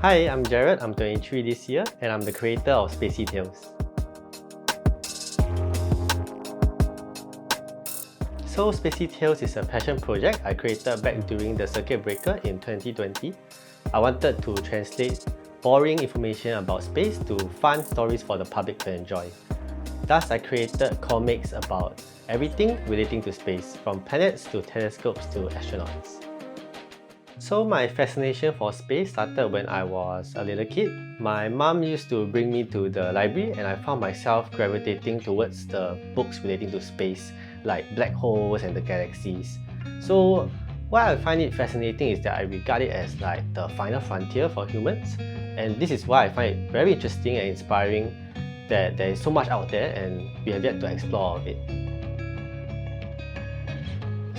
Hi, I'm Jarrod, I'm 23 this year, and I'm the creator of SpaceyTales. So SpaceyTales is a passion project I created back during the circuit breaker in 2020. I wanted to translate boring information about space to fun stories for the public to enjoy. Thus, I created comics about everything relating to space, from planets to telescopes to astronauts. So my fascination for space started when I was a little kid. My mom used to bring me to the library and I found myself gravitating towards the books relating to space, like black holes and the galaxies. So what I find it fascinating is that I regard it as like the final frontier for humans, and this is why I find it very interesting and inspiring that there is so much out there and we have yet to explore all of it.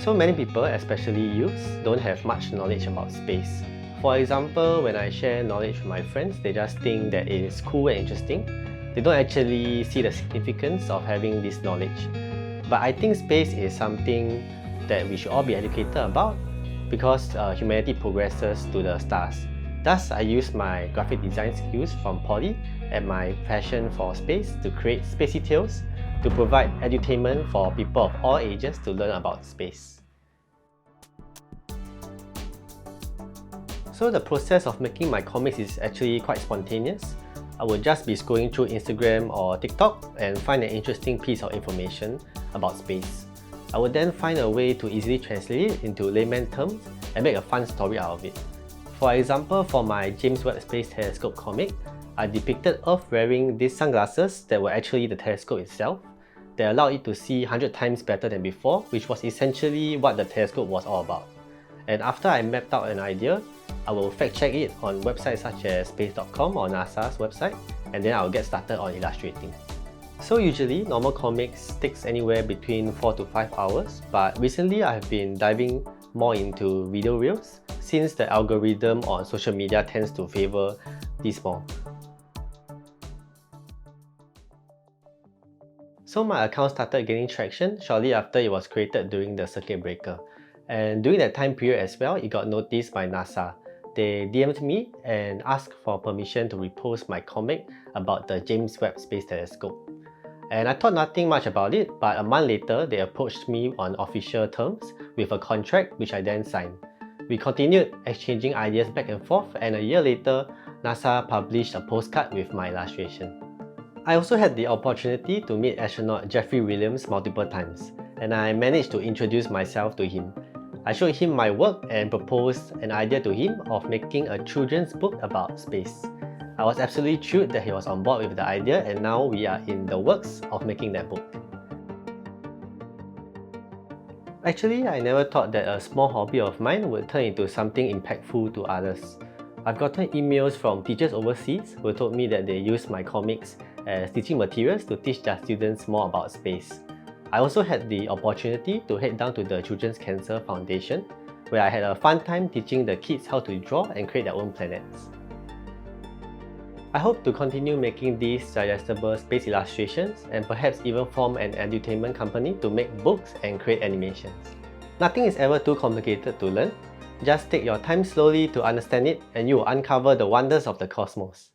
So many people, especially youths, don't have much knowledge about space. For example, when I share knowledge with my friends, they just think that it is cool and interesting. They don't actually see the significance of having this knowledge. But I think space is something that we should all be educated about because humanity progresses to the stars. Thus, I use my graphic design skills from Poly and my passion for space to create SpaceyTales to provide edutainment for people of all ages to learn about space. So the process of making my comics is actually quite spontaneous. I would just be scrolling through Instagram or TikTok and find an interesting piece of information about space. I would then find a way to easily translate it into layman terms and make a fun story out of it. For example, for my James Webb Space Telescope comic, I depicted Earth wearing these sunglasses that were actually the telescope itself. They allowed it to see 100 times better than before, which was essentially what the telescope was all about. And after I mapped out an idea, I will fact check it on websites such as space.com or NASA's website, and then I'll get started on illustrating. So usually, normal comics takes anywhere between 4 to 5 hours, but recently I have been diving more into video reels since the algorithm on social media tends to favor these more. So my account started gaining traction shortly after it was created during the circuit breaker. And during that time period as well, it got noticed by NASA. They DM'd me and asked for permission to repost my comic about the James Webb Space Telescope. And I thought nothing much about it, but a month later, they approached me on official terms with a contract which I then signed. We continued exchanging ideas back and forth, and a year later, NASA published a postcard with my illustration. I also had the opportunity to meet astronaut Jeffrey Williams multiple times, and I managed to introduce myself to him. I showed him my work and proposed an idea to him of making a children's book about space. I was absolutely thrilled that he was on board with the idea, and now we are in the works of making that book. Actually, I never thought that a small hobby of mine would turn into something impactful to others. I've gotten emails from teachers overseas who told me that they use my comics as teaching materials to teach their students more about space. I also had the opportunity to head down to the Children's Cancer Foundation, where I had a fun time teaching the kids how to draw and create their own planets. I hope to continue making these digestible space illustrations and perhaps even form an edutainment company to make books and create animations. Nothing is ever too complicated to learn. Just take your time slowly to understand it and you will uncover the wonders of the cosmos.